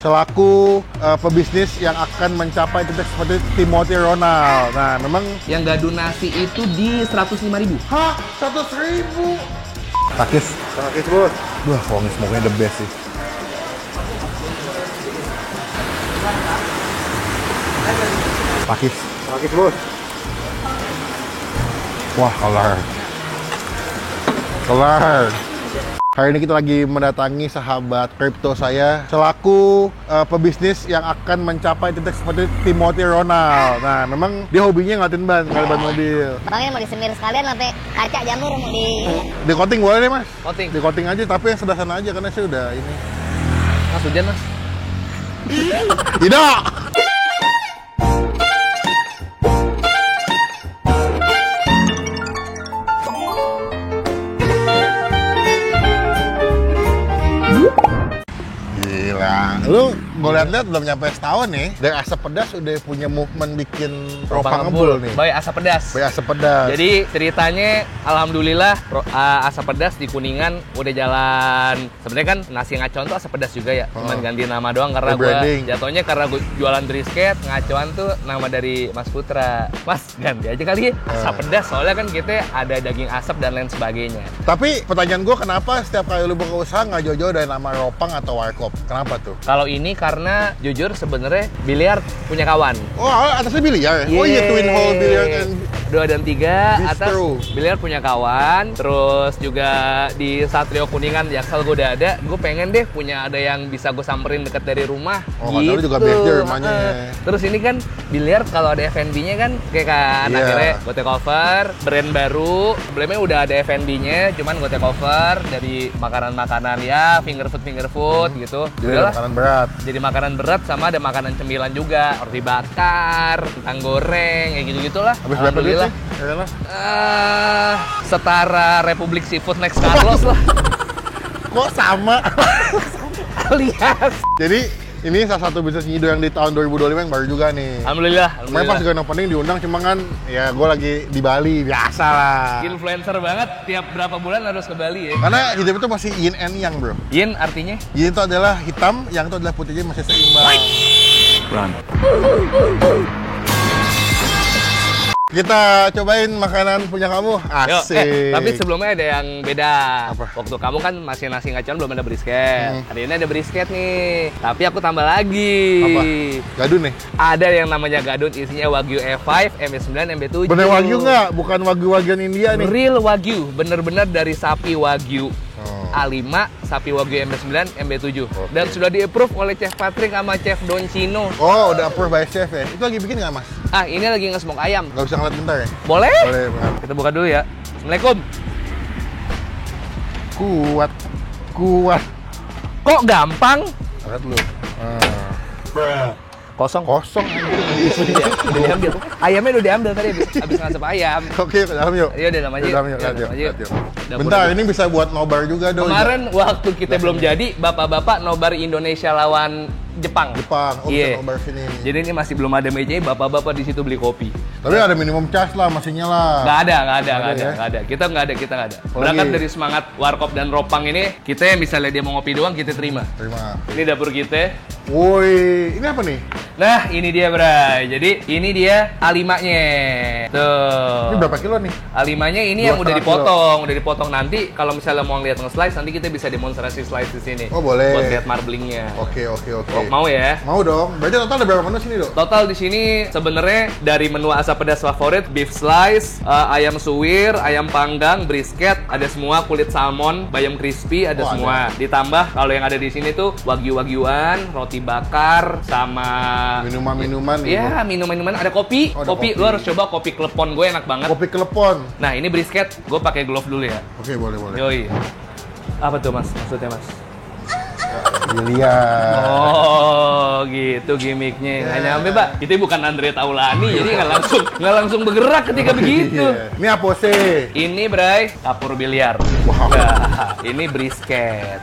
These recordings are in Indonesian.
Selaku pebisnis yang akan mencapai titik seperti Timothy Ronald. Nah, memang yang gado nasi itu di 105.000. Hah? 100.000? Takis. Takis, bos. Wah, wangi smoke-nya the best sih. Takis. Takis, bos. Wah, kelar. Kelar. Hari ini kita lagi mendatangi sahabat kripto saya selaku pebisnis yang akan mencapai titik seperti Timothy Ronald. Nah, memang dia hobinya ngeliatin ban mobil. Bangnya mau disemir sekalian sampai kaca jamur mau Di coating boleh deh, Mas? Coating. Di coating aja, tapi yang sebelah sana aja karena saya udah ini. Mas hujan, Mas. Tidak. Lu gue liat-liat belum nyampe setahun nih, dari Asap Pedas udah punya movement bikin ropang ngebul nih. By Asap Pedas. By Asap Pedas. Jadi ceritanya, alhamdulillah Asap Pedas di Kuningan udah jalan. Sebenarnya kan nasi ngacoan tuh Asap Pedas juga ya, cuman ganti nama doang karena gue jatuhnya karena gue jualan brisket, ngacoan tuh nama dari Mas Putra. Mas ganti aja kali ya Asap Pedas, soalnya kan kita ada daging asap dan lain sebagainya. Tapi pertanyaan gue, kenapa setiap kali lu buka usaha nggak jauh-jauh dari nama ropang atau warkop? Kenapa tuh? Kalau ini karena jujur sebenarnya biliar punya kawan. Oh, atasnya biliar. Oh iya, twin hole biliar kan. 2 dan 3 atas biliar punya kawan. Terus juga di Satrio Kuningan Jaksel gue udah ada. Gue pengen deh punya ada yang bisa gue samperin deket dari rumah. Oh, gitu. juga beda rumahnya. Terus ini kan biliar kalau ada F&B-nya kan kayak kan akhirnya gue take over brand baru. Sebelumnya udah ada F&B-nya, cuman gue take over dari makanan-makanan ya finger food gitu. Jadi makanan berat. Jadi makanan berat sama ada makanan cemilan juga, roti bakar, kentang goreng, kayak gitu-gitulah. Habis berapa duit sih? Setara Republik Seafood Next Carlos lah. Kok sama? Alias. Jadi ini salah satu bisnis nyido yang di tahun 2025 yang baru juga nih. Alhamdulillah. Kemarin pas grand opening diundang, cuma kan ya gue lagi di Bali, biasa lah. Influencer banget, tiap berapa bulan harus ke Bali ya. Karena hidup itu masih yin and yang, bro. Yin artinya? Yin itu adalah hitam, yang itu adalah putih, jadi masih seimbang. Run. Kita cobain makanan punya kamu. Asik. Tapi sebelumnya ada yang beda. Apa? Waktu kamu kan masih nasi ngacoan belum ada brisket. Hari ini ada brisket nih. Tapi aku tambah lagi. Apa? Gadun nih? Ada yang namanya gadun, isinya Wagyu E5, MB9, MB7. Bener Wagyu nggak? Bukan Wagyu-Wagyuan India nih? Real Wagyu, bener-bener dari sapi Wagyu. A5, sapi Wagyu MB9, MB7. Dan sudah di-approve oleh Chef Patrick sama Chef Don Chino. Oh, udah approve by Chef ya? Itu lagi bikin nggak, Mas? Ini lagi nge-smoke ayam. Nggak bisa ngeliat bentar ya? Boleh? Boleh banget. Kita buka dulu ya. Assalamualaikum. Kuat. Kok gampang? Lihat dulu. Kosong. Udah diambil. Ayamnya udah diambil tadi habis ngasep ayam. Oke, ke dalam yuk. Iya, udah dalam aja. Lihat yuk. Bentar, ini bisa buat nobar juga dong. Kemarin waktu kita belum jadi, bapak-bapak nobar Indonesia lawan Jepang. Bisa nobar sini. Jadi ini masih belum ada mejanya, bapak-bapak di situ beli kopi. Tapi ada minimum charge lah, masihnya lah. Nggak ada. Kita nggak ada. Berangkat dari semangat warkop dan ropang ini, kita yang misalnya dia mau ngopi doang, kita terima. Ini dapur kita. Woi, ini apa nih? Nah, ini dia, Bray. Jadi, ini dia A5-nya. Tuh. Ini berapa kilo nih? A5-nya ini yang udah dipotong. Udah dipotong nanti, kalau misalnya mau lihat nge-slice, nanti kita bisa demonstrasi slice di sini. Oh, boleh. Buat lihat marblingnya. Oke. Oh, mau ya? Mau dong. Berarti total ada berapa menu sini, Dok? Total di sini sebenarnya dari menu Asap Pedas favorit, beef slice, ayam suwir, ayam panggang, brisket, ada semua, kulit salmon, bayam crispy, ada semua. Ditambah kalau yang ada di sini tuh wagyu-wagyuan, roti bakar, sama minuman-minuman. Iya, minuman-minuman. Ada kopi. Kopi lu harus coba kopi klepon, gue enak banget. Kopi klepon. Nah, ini brisket, gue pakai glove dulu ya. Oke, boleh. Yoi. Apa tuh, Mas? Maksudnya, Mas? Lihat. Oh, gitu gimmicknya. Nggak nyampe, Pak. Itu bukan Andre Taulani, jadi nggak langsung bergerak ketika begitu. Ini apa sih? Ini, Bray, kapur biliar. Wow. Nah, ini brisket.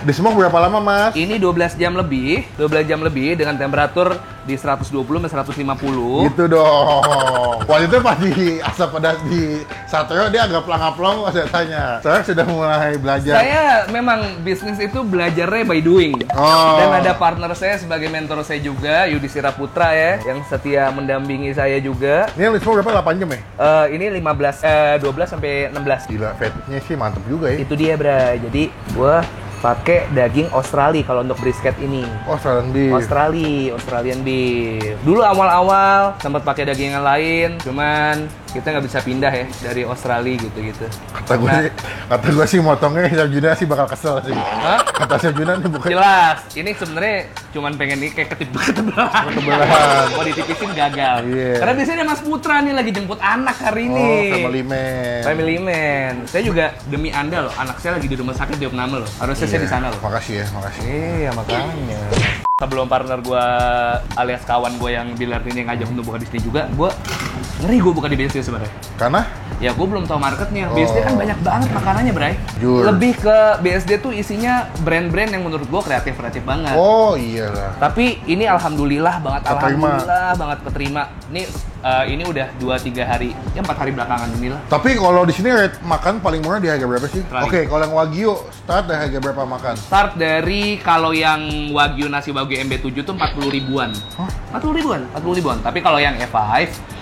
Di smoke berapa lama, Mas? Ini 12 jam lebih dengan temperatur di 120 sampai 150. Gitu dong. Waktu itu pas di asap pedas di Satrio dia agak pelang-pelong saya tanya. Saya sudah mulai belajar. Saya memang bisnis itu belajarnya by doing. Oh. Dan ada partner saya sebagai mentor saya juga, Yudhistira Putra ya, yang setia mendampingi saya juga. Ini listmu berapa? 8 jam ya? Ini 12 sampai 16. Gila, fatnya sih mantep juga ya. Itu dia, Bray. Jadi gua pakai daging Australia kalau untuk brisket ini. Australian beef. Australian beef. Dulu awal-awal sempat pakai daging yang lain, cuman kita nggak bisa pindah ya dari Australia gitu-gitu. Kata gue sih motongnya Chef Juna sih bakal kesel sih. Hah? Kata Chef Juna nih bukan. Jelas, ini sebenarnya cuman pengen ini kayak ketebelan. Mau ditipisin gagal. Yeah. Karena biasanya Mas Putra nih lagi jemput anak hari ini. Family man. Family man. Saya juga demi Anda loh, anak saya lagi di rumah sakit di Opname loh. Harusnya saya di sana loh. Makasih ya, makasih. Iya, makanya. Sebelum partner gue alias kawan gue yang biliar ini ngajak untuk buka bisnis juga, gue ngeri gue buka di bisnis sebenarnya. Karena? Ya gue belum tahu marketnya. BSD kan banyak banget makanannya, Bray. Jujur. Lebih ke BSD tuh isinya brand-brand yang menurut gue kreatif banget. Oh iyalah. Tapi ini alhamdulillah banget, Keterima. alhamdulillah banget keterima. Ini udah 2-3 hari, ya 4 hari belakangan inilah. Tapi kalau di sini rate makan paling murah di harga berapa sih? Australia. Oke, kalau yang Wagyu start dari harga berapa makan? Start dari kalau yang Wagyu nasi Wagyu MB7 tuh 40 ribuan. Hah? 40 ribuan. Tapi kalau yang E5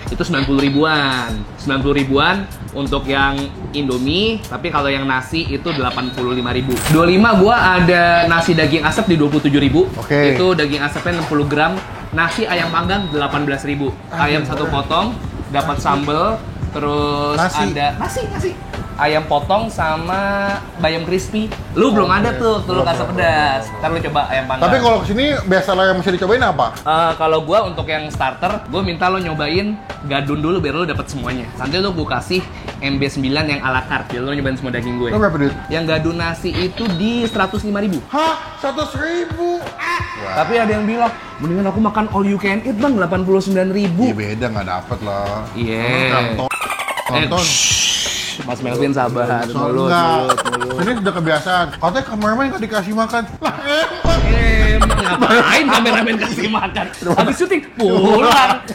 itu 90 ribuan. 90 ribuan untuk yang Indomie, tapi kalau yang nasi itu 85 ribu. 25 gua ada nasi daging asap di 27 ribu. Oke. Itu daging asapnya 60 gram. Nasi ayam panggang 18 ribu. Ayam satu potong, dapat sambal, terus Nasi. ada nasi. Ayam potong sama bayam crispy. Lu belum ada tuh, lu kasih pedas. Ntar lu coba ayam panggang. Tapi kalau kesini biasa lah yang mesti dicobain apa? Kalau gua untuk yang starter, gua minta lo nyobain gadun dulu biar lo dapet semuanya. Nanti lo gua kasih MB9 yang ala carte, biar lo nyobain semua daging gue. Itu berapa duit? Yang gadun nasi itu di 105 ribu. Hah? 100.000? Tapi ada yang bilang, mendingan aku makan all you can eat bang, 89 ribu. Iya beda, nggak dapet lah. Iya. Nonton. Mas Melvin sabar, mulut. Ini sudah kebiasaan. Katanya kameramen nggak dikasih makan. Lah Emang ngapain kameramen kasih makan? Habis syuting, pulang.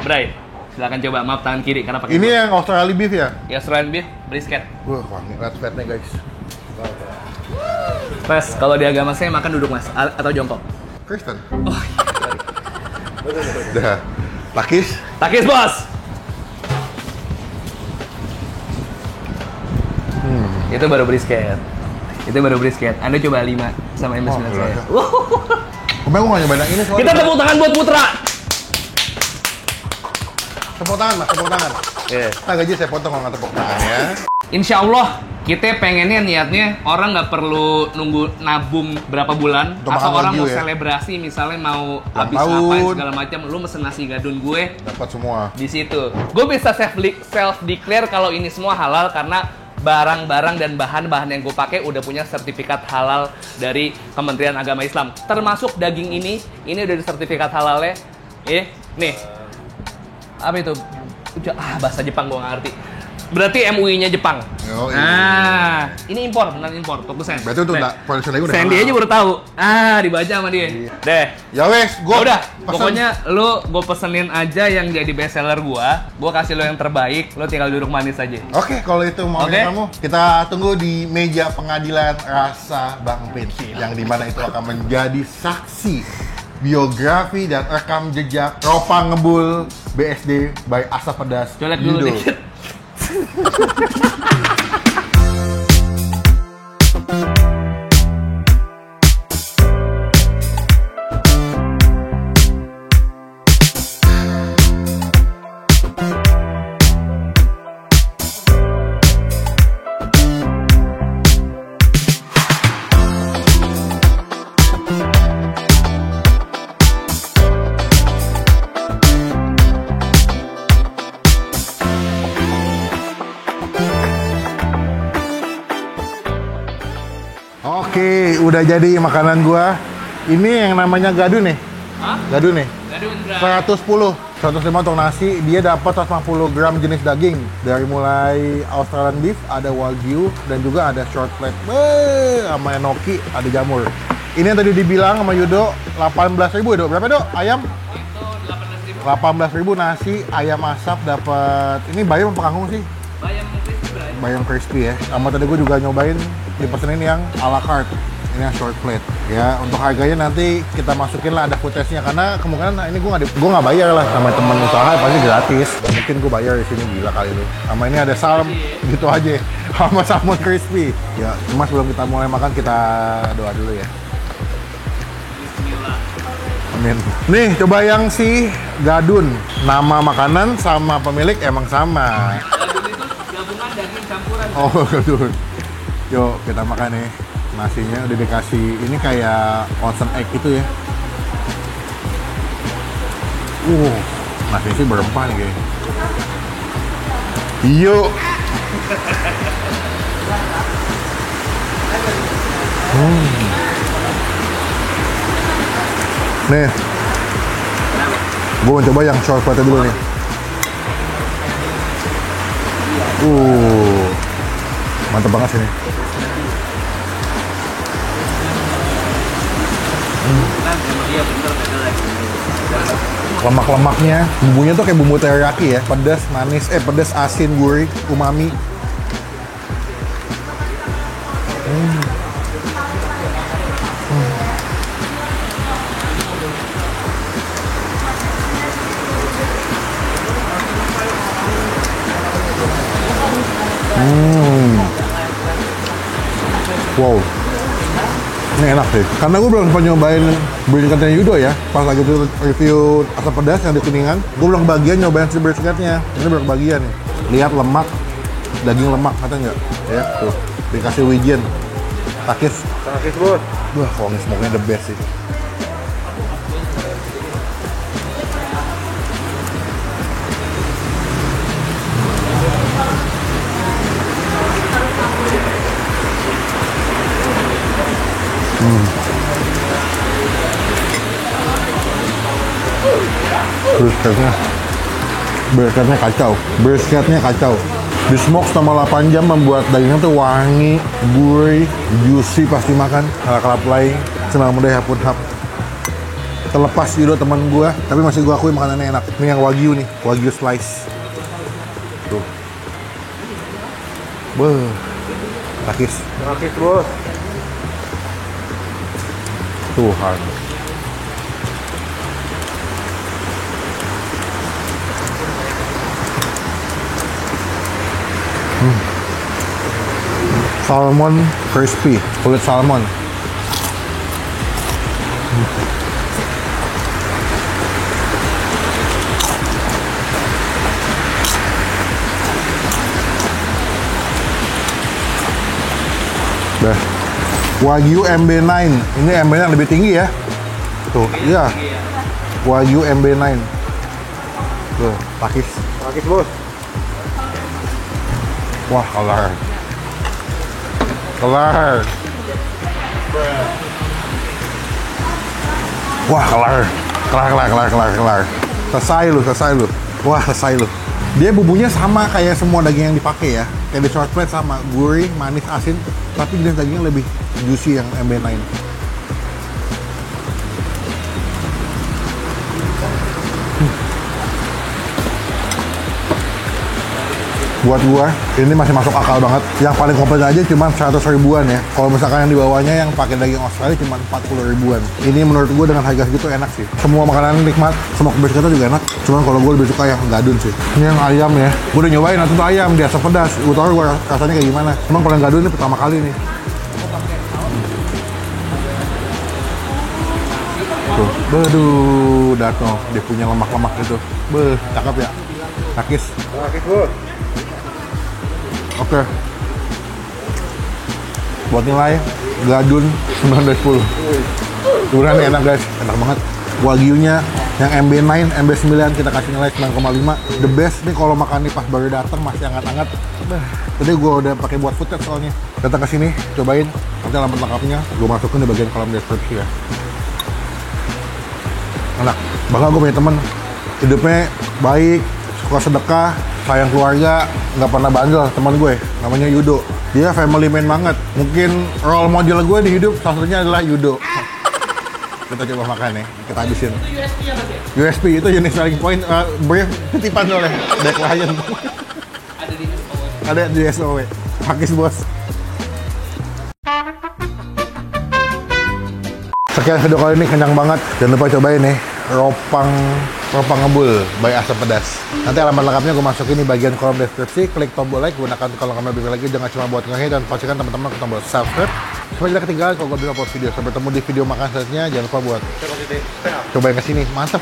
Bray, silakan coba, maaf tangan kiri karena pakai ini yang Australia beef ya? ya Australian beef brisket. Wah, wangi banget fatnya guys. Mas, kalau di agama saya makan duduk mas, atau jongkok? Kristen. Oh, Dah. Takis. takis bos! Itu baru brisket. Anda coba 5 sama MB9 saya. Kemarin gue nggak nyobain yang ini soalnya. Kita tepuk tangan buat Putra! Tepuk tangan mas, tepuk tangan. Yeah. Nah gaji saya potong kalau nggak tepuk tangan ya. Insya Allah, kita pengennya niatnya orang nggak perlu nunggu nabung berapa bulan Untuk atau makan orang Wagyu mau ya? selebrasi misalnya mau habis tahun. ngapain segala macam, lu mesen nasi gadun gue Dapat semua. di situ. Gue bisa self declare kalau ini semua halal karena barang-barang dan bahan-bahan yang gue pakai udah punya sertifikat halal dari Kementerian Agama Islam. Termasuk daging ini udah di sertifikat halalnya. Nih. Apa itu? Bahasa Jepang gue nggak ngerti. Berarti MUI-nya Jepang. Oh, iya. Nah, ini impor, benar impor, 100%. Berarti itu udah produksi lagi udah. Sandy halal. aja baru tahu. Dibaca sama dia. Iya. Deh. Ya wes, gua Udah, pesen. pokoknya gue pesenin aja yang jadi best seller gue kasih lo yang terbaik, lo tinggal duduk manis aja. Oke, kalau itu mau Oke. kamu, kita tunggu di meja pengadilan rasa Bang Pin, yang dimana itu akan menjadi saksi biografi dan rekam jejak Ropa Ngebul BSD by Asap Pedas. Colek dulu Yudo. dikit. Oke, udah jadi makanan gua. Ini yang namanya gadu nih. Hah? Gadu nih. Gadun, Bra. 110, 105 untuk nasi, dia dapat 150 gram jenis daging. Dari mulai Australian beef, ada Wagyu, dan juga ada short flat. Sama enoki, ada jamur. Ini yang tadi dibilang sama Yudo, 18.000 ya, Dok? Berapa, Dok? Ayam? Itu 18.000 nasi, ayam asap dapat. Ini bayam apa kangkung sih? Bayam crispy, Bray. Bayam crispy ya. Sama tadi gue juga nyobain dipesenin yang ala carte. Ini yang short plate. Ya, untuk harganya nanti kita masukin lah ada footage-nya karena kemungkinan ini gue nggak bayar lah sama temen usaha pasti gratis. Mungkin gue bayar di sini gila kali itu. Sama ini ada salm gitu aja. Sama salmon crispy. Ya, cuma sebelum kita mulai makan kita doa dulu ya. Amin. Nih, coba yang si gadun. Nama makanan sama pemilik emang sama. Gadun itu gabungan daging campuran. Oh, gadun. Yuk, kita makan nih. Nasinya udah dikasih, ini kayak onsen egg gitu ya. Nasi sih berempah nih kayaknya. Yuk. Nih, gue mencoba yang short plate dulu nih. Mantep banget sih nih. Lemak-lemaknya, bumbunya tuh kayak bumbu teriyaki ya, pedas, manis, pedas, asin, gurih, umami. Wow, ini enak sih. Karena gue belum sempat nyobain brisket Yudo ya. Pas lagi review asam pedas yang di Kuningan, gue belum kebagian nyobain si brisketnya. Ini baru kebagian nih. Lihat lemak, daging lemak, kata nggak? Ya, tuh. Dikasih wijen. Takis. Takis, Bos. Wah, kalau ini smoke-nya the best sih. Brisketnya kacau. Di smoke selama 8 jam membuat dagingnya tuh wangi, gurih, juicy pasti makan. Kalap lain, senang mudah ya pun hap. Terlepas Yudo teman gua, tapi masih gua akui makanannya enak. Ini yang wagyu nih, wagyu slice. Tuh. Beuh. Takis. Takis, Bos. Tuhan. Salmon crispy, kulit salmon. Wagyu MB9, ini MB yang lebih tinggi ya. Tuh, iya. Wagyu MB9. Tuh, takis. Takis, Bos. Wah, kelar. Wah, kelar. Selesai lu. Wah, selesai lu. Dia bumbunya sama kayak semua daging yang dipakai ya. Kayak di short plate sama, gurih, manis, asin. Tapi jenis dagingnya lebih juicy yang MB9. Buat gua, ini masih masuk akal banget. Yang paling komplit aja cuma 100 ribuan ya. Kalau misalkan yang di bawahnya yang pakai daging Australia cuma 40 ribuan. Ini menurut gua dengan harga segitu enak sih. Semua makanan nikmat, smoke brisketnya juga enak. Cuman kalau gua lebih suka yang gadun sih. Ini yang ayam ya. Gua udah nyobain nanti tuh ayam, dia asam pedas. Gua tau gua rasanya kayak gimana. Cuman kalau yang gadun ini pertama kali nih. Tuh, beduh, Dato. Dia punya lemak-lemak gitu. Beuh, cakep ya. Takis. Takis, Bos. Oke. Buat nilai gadun 9 dari 10. Beneran enak guys, enak banget. Wagyunya yang MB9, MB9 kita kasih nilai 9,5. The best nih kalau makan nih pas baru datang masih hangat-hangat. Tadi gue udah pakai buat footage soalnya. Datang ke sini, cobain. Nanti alamat lengkapnya gue masukin di bagian kolom deskripsi ya. Enak. Bangga gue punya temen. Hidupnya baik, suka sedekah, sayang keluarga, nggak pernah bandel. Teman gue namanya Yudo, dia family man banget. Mungkin role model gue di hidup salah satunya adalah Yudo. Kita coba makan ya, kita habisin. USP itu jenis selling point, brief titipan oleh dari klien. Ada di SOW. Pakis bos. Sekian video kali ini, kenyang banget. Jangan lupa cobain nih ropang ngebul by Asap Pedas. Nanti alamat lengkapnya gue masukin di bagian kolom deskripsi. Klik tombol like, gunakan kalau kamu lebih lagi, jangan cuma buat nge-hit, dan pastikan teman-teman ke tombol subscribe supaya tidak ketinggalan kalau gue upload video. Sampai bertemu di video makan selanjutnya. Jangan lupa buat cobain kesini, mantep.